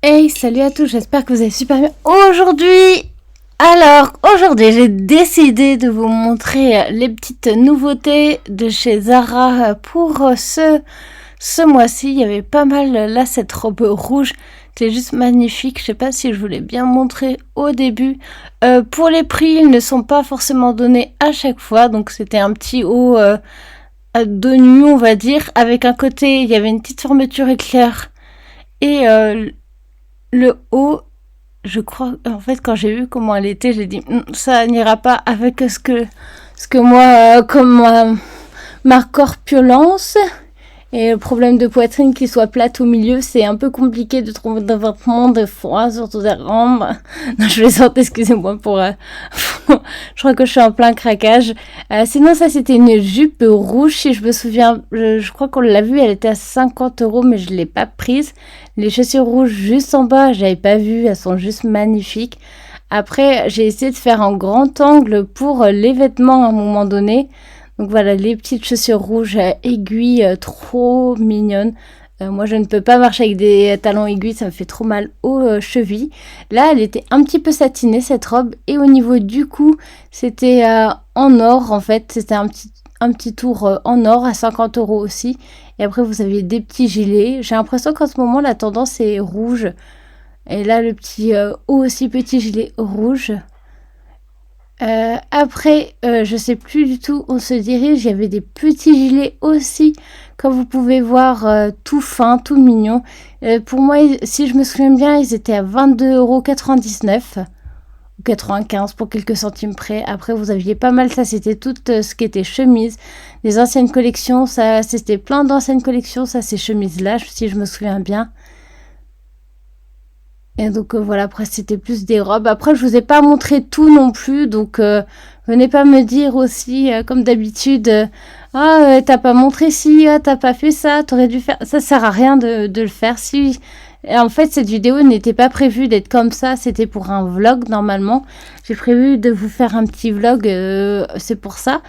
Hey, salut à tous, j'espère que vous allez super bien. Aujourd'hui, j'ai décidé de vous montrer les petites nouveautés de chez Zara pour ce mois-ci. Il y avait pas mal, là, cette robe rouge, c'est juste magnifique. Je sais pas si je vous l'ai bien montré au début. Pour les prix, ils ne sont pas forcément donnés à chaque fois, donc c'était un petit haut de nuit, on va dire, avec un côté, il y avait une petite fermeture éclair et le haut, je crois, en fait, quand j'ai vu comment elle était, j'ai dit, ça n'ira pas avec ce que moi, comme ma corpulence et le problème de poitrine qui soit plate au milieu, c'est un peu compliqué de trouver des vêtements de fois, surtout des robes. Non, je plaisante, excusez-moi pour, je crois que je suis en plein craquage. Sinon, ça, c'était une jupe rouge, si je me souviens. Je crois qu'on l'a vue, elle était à 50 €, mais je l'ai pas prise. Les chaussures rouges juste en bas, j'avais pas vu, elles sont juste magnifiques. Après, j'ai essayé de faire un grand angle pour les vêtements à un moment donné. Donc voilà, les petites chaussures rouges aiguilles, trop mignonnes. Moi, je ne peux pas marcher avec des talons aiguilles, ça me fait trop mal aux chevilles. Là, elle était un petit peu satinée, cette robe. Et au niveau du cou, c'était en or, en fait. C'était un petit tour en or à 50 € aussi. Et après, vous aviez des petits gilets. J'ai l'impression qu'en ce moment, la tendance est rouge. Et là, le petit haut aussi petit gilet rouge. Après, je sais plus du tout où on se dirige. Il y avait des petits gilets aussi, comme vous pouvez voir, tout fin, tout mignon. Pour moi, si je me souviens bien, ils étaient à 22,99 € ou 95 pour quelques centimes près. Après, vous aviez pas mal, ça c'était tout ce qui était chemise. Les anciennes collections, ça c'était plein d'anciennes collections, ça ces chemises-là, si je me souviens bien. Et donc voilà, après c'était plus des robes. Après je vous ai pas montré tout non plus, donc venez pas me dire aussi comme d'habitude, t'as pas montré ci, t'as pas fait ça, t'aurais dû faire. Ça sert à rien de le faire. Si et en fait cette vidéo n'était pas prévue d'être comme ça, c'était pour un vlog normalement. J'ai prévu de vous faire un petit vlog, c'est pour ça.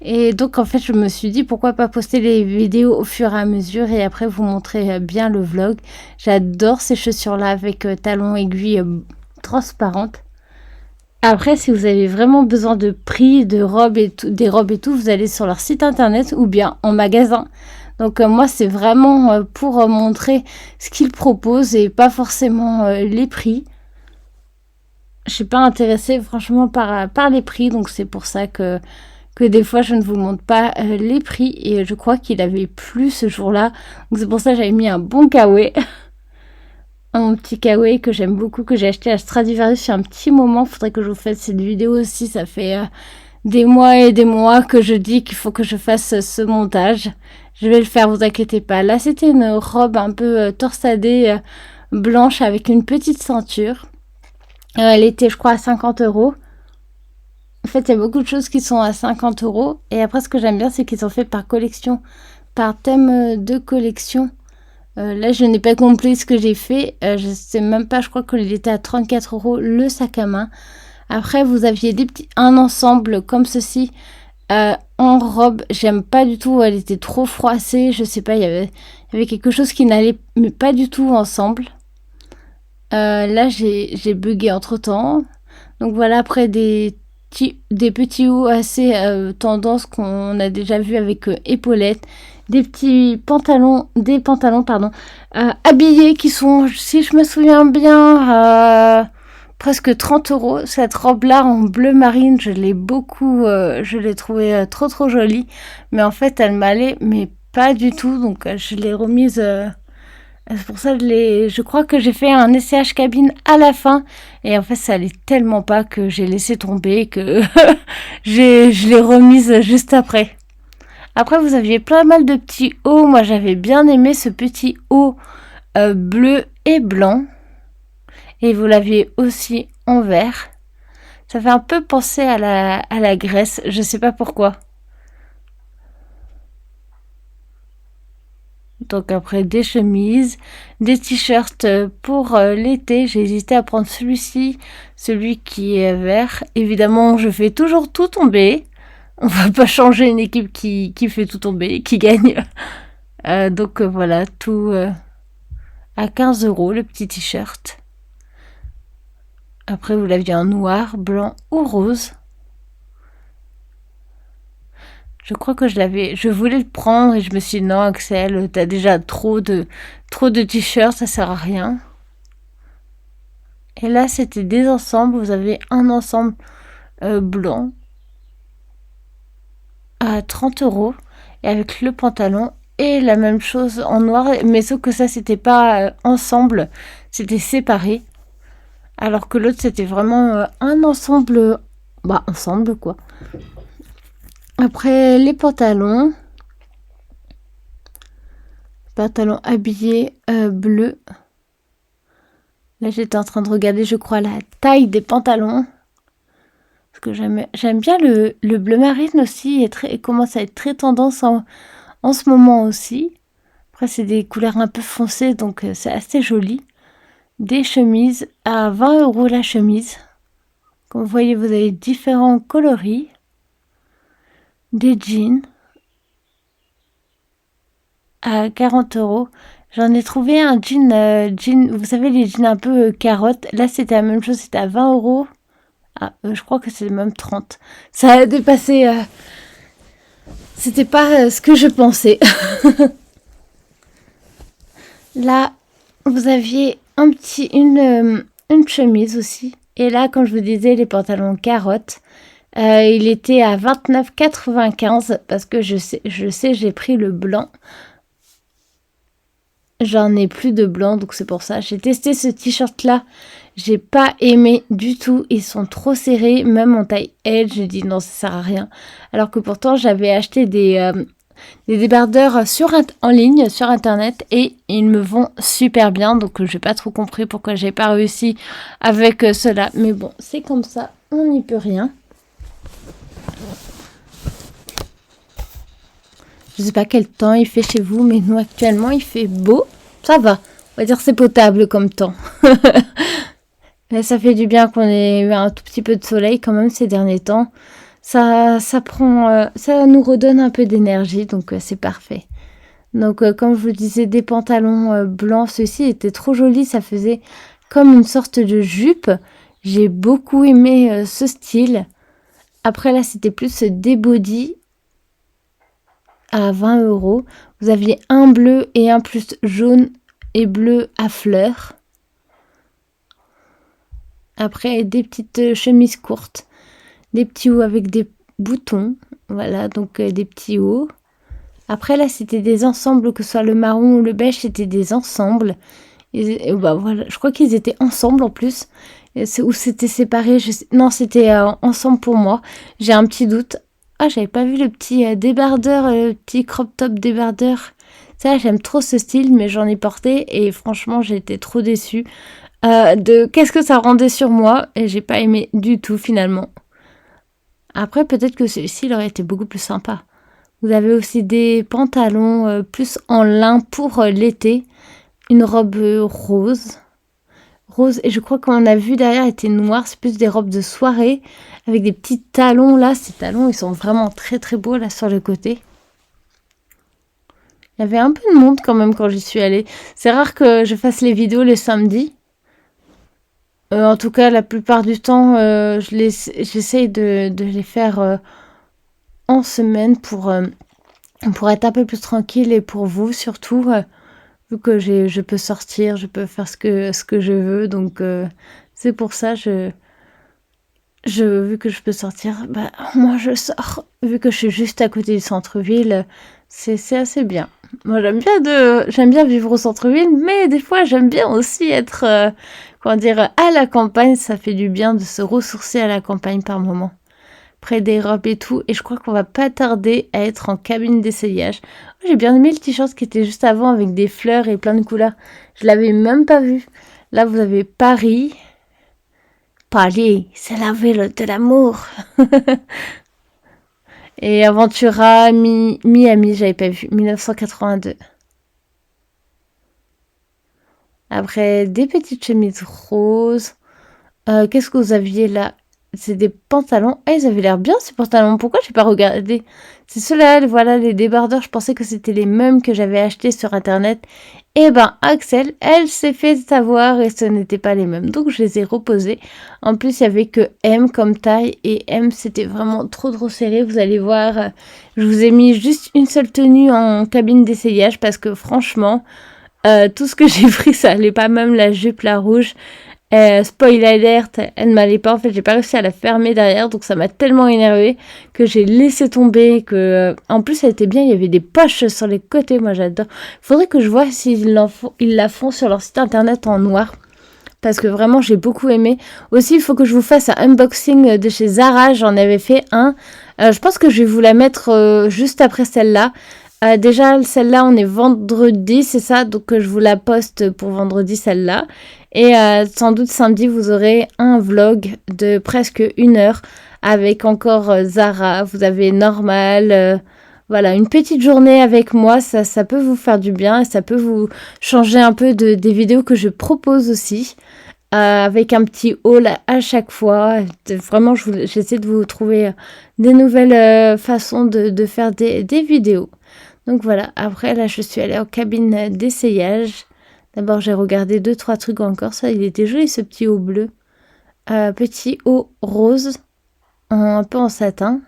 Et donc en fait je me suis dit pourquoi pas poster les vidéos au fur et à mesure et après vous montrer bien le vlog. J'adore ces chaussures là avec talons aiguilles transparentes. Après si vous avez vraiment besoin de prix de robes et tout, des robes et tout, vous allez sur leur site internet ou bien en magasin. Donc moi c'est vraiment pour montrer ce qu'ils proposent et pas forcément les prix. Je suis pas intéressée franchement par les prix, donc c'est pour ça que des fois je ne vous montre pas les prix et je crois qu'il avait plu ce jour-là. Donc c'est pour ça que j'avais mis un bon kawaii. Un petit kawaii que j'aime beaucoup, que j'ai acheté à Stradivarius il y a un petit moment. Faudrait que je vous fasse cette vidéo aussi. Ça fait des mois et des mois que je dis qu'il faut que je fasse ce montage. Je vais le faire, vous inquiétez pas. Là c'était une robe un peu torsadée blanche avec une petite ceinture. Elle était je crois à 50 €. En fait, il y a beaucoup de choses qui sont à 50 €. Et après, ce que j'aime bien, c'est qu'ils sont faits par collection, par thème de collection. Là, je n'ai pas compris ce que j'ai fait. Je sais même pas, je crois qu'il était à 34 € le sac à main. Après, vous aviez un ensemble comme ceci en robe. J'aime pas du tout, elle était trop froissée. Je sais pas, il y avait quelque chose qui n'allait pas du tout ensemble. Là, j'ai bugué entre temps. Donc voilà, après des petits hauts assez tendance qu'on a déjà vu avec épaulettes, des pantalons pardon, habillés qui sont, si je me souviens bien, presque 30 €. Cette robe là en bleu marine, je l'ai trouvée trop jolie, mais en fait elle m'allait mais pas du tout, donc je l'ai remise. C'est pour ça que je crois que j'ai fait un essayage cabine à la fin et en fait ça allait tellement pas que j'ai laissé tomber, que je l'ai remise juste après. Après vous aviez pas mal de petits hauts, moi j'avais bien aimé ce petit haut bleu et blanc et vous l'aviez aussi en vert. Ça fait un peu penser à la Grèce, je sais pas pourquoi. Donc après des chemises, des t-shirts pour l'été. J'ai hésité à prendre celui-ci, celui qui est vert. Évidemment, je fais toujours tout tomber. On va pas changer une équipe qui fait tout tomber, qui gagne. Donc voilà, tout à 15 € le petit t-shirt. Après, vous l'aviez en noir, blanc ou rose. Je crois que je voulais le prendre et je me suis dit non, Axel, t'as déjà trop de t-shirts, ça sert à rien. Et là, c'était des ensembles. Vous avez un ensemble blanc à 30 € et avec le pantalon et la même chose en noir, mais sauf que ça, c'était pas ensemble, c'était séparé. Alors que l'autre, c'était vraiment un ensemble, ensemble quoi. Après, les pantalons habillés bleu. Là, j'étais en train de regarder, je crois, la taille des pantalons. Parce que j'aime bien le bleu marine aussi. Il commence à être très tendance en ce moment aussi. Après, c'est des couleurs un peu foncées, donc c'est assez joli. Des chemises à 20 € la chemise. Comme vous voyez, vous avez différents coloris. Des jeans à 40 €. J'en ai trouvé un jean, vous savez, les jeans un peu carottes. Là, c'était la même chose, c'était à 20 €. Ah, je crois que c'est même 30. Ça a dépassé. C'était pas ce que je pensais. Là, vous aviez une chemise aussi. Et là, quand je vous disais les pantalons carottes, il était à 29,95 parce que je sais, j'ai pris le blanc. J'en ai plus de blanc, donc c'est pour ça. J'ai testé ce t-shirt-là. J'ai pas aimé du tout. Ils sont trop serrés, même en taille L. J'ai dit non, ça sert à rien. Alors que pourtant, j'avais acheté des débardeurs en ligne, sur internet, et ils me vont super bien. Donc, j'ai pas trop compris pourquoi j'ai pas réussi avec cela. Mais bon, c'est comme ça. On n'y peut rien. Je sais pas quel temps il fait chez vous, mais nous actuellement il fait beau. Ça va. On va dire c'est potable comme temps. Mais ça fait du bien qu'on ait eu un tout petit peu de soleil quand même ces derniers temps. Ça nous redonne un peu d'énergie, donc c'est parfait. Donc comme je vous disais, des pantalons blancs, ceux-ci étaient trop jolis. Ça faisait comme une sorte de jupe. J'ai beaucoup aimé ce style. Après là, c'était plus des bodys à 20 €. Vous aviez un bleu et un plus jaune et bleu à fleurs. Après, des petites chemises courtes, des petits hauts avec des boutons. Voilà, donc des petits hauts. Après, là, c'était des ensembles, que ce soit le marron ou le beige, c'était des ensembles. Et voilà, je crois qu'ils étaient ensemble en plus. Ou c'était séparé. Non, c'était ensemble pour moi. J'ai un petit doute. Ah, j'avais pas vu le petit débardeur, le petit crop top débardeur. Ça, j'aime trop ce style, mais j'en ai porté et franchement, j'ai été trop déçue de qu'est-ce que ça rendait sur moi et j'ai pas aimé du tout finalement. Après, peut-être que celui-ci, il aurait été beaucoup plus sympa. Vous avez aussi des pantalons plus en lin pour l'été. Une robe rose. Et je crois qu'on a vu derrière était noir, c'est plus des robes de soirée avec des petits talons là. Ces talons, ils sont vraiment très très beaux là sur le côté. Il y avait un peu de monde quand même quand j'y suis allée. C'est rare que je fasse les vidéos les samedis. En tout cas, la plupart du temps, j'essaye de les faire en semaine pour être un peu plus tranquille et pour vous surtout. Vu que je peux sortir, je peux faire ce que je veux, donc c'est pour ça vu que je peux sortir, moi je sors. Vu que je suis juste à côté du centre-ville, c'est assez bien. Moi j'aime bien vivre au centre-ville, mais des fois j'aime bien aussi être à la campagne. Ça fait du bien de se ressourcer à la campagne par moment. Près des robes et tout, et je crois qu'on va pas tarder à être en cabine d'essayage. J'ai bien aimé le t-shirt qui était juste avant avec des fleurs et plein de couleurs. Je l'avais même pas vu. Là, vous avez Paris. Paris, c'est la ville de l'amour. Et Aventura, Miami, j'avais pas vu. 1982. Après, des petites chemises roses. Qu'est-ce que vous aviez là? C'est des pantalons. Ah, ils avaient l'air bien ces pantalons. Pourquoi j'ai pas regardé? C'est ceux-là, voilà, les débardeurs. Je pensais que c'était les mêmes que j'avais achetés sur internet Et ben Axel, elle s'est fait savoir et ce n'était pas les mêmes. Donc je les ai reposés. En plus, il y avait que M comme taille et M c'était vraiment trop serré. Vous allez voir, je vous ai mis juste une seule tenue en cabine d'essayage parce que franchement, tout ce que j'ai pris ça allait pas, même la jupe la rouge. Spoil alert, elle m'allait pas. En fait, j'ai pas réussi à la fermer derrière, donc ça m'a tellement énervé que j'ai laissé tomber. En plus, elle était bien. Il y avait des poches sur les côtés. Moi, j'adore. Faudrait que je vois s'ils la font sur leur site internet en noir, parce que vraiment, j'ai beaucoup aimé. Aussi, il faut que je vous fasse un unboxing de chez Zara. J'en avais fait un. Je pense que je vais vous la mettre juste après celle-là. Déjà, celle-là, on est vendredi, c'est ça. Donc, je vous la poste pour vendredi, celle-là. Et sans doute samedi, vous aurez un vlog de presque 1 heure avec encore Zara. Vous avez normal. Voilà, une petite journée avec moi, ça peut vous faire du bien et ça peut vous changer un peu des vidéos que je propose aussi. Avec un petit haul à chaque fois. Vraiment, j'essaie de vous trouver des nouvelles façons de faire des vidéos. Donc voilà, après là je suis allée en cabine d'essayage. D'abord j'ai regardé 2-3 trucs encore. Ça, il était joli ce petit haut bleu. Petit haut rose, un peu en satin.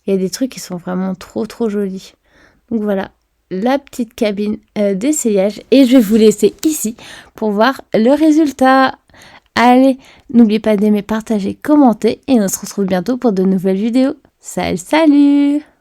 Il y a des trucs qui sont vraiment trop jolis. Donc voilà, la petite cabine d'essayage. Et je vais vous laisser ici pour voir le résultat. Allez, n'oubliez pas d'aimer, partager, commenter. Et on se retrouve bientôt pour de nouvelles vidéos. Salut!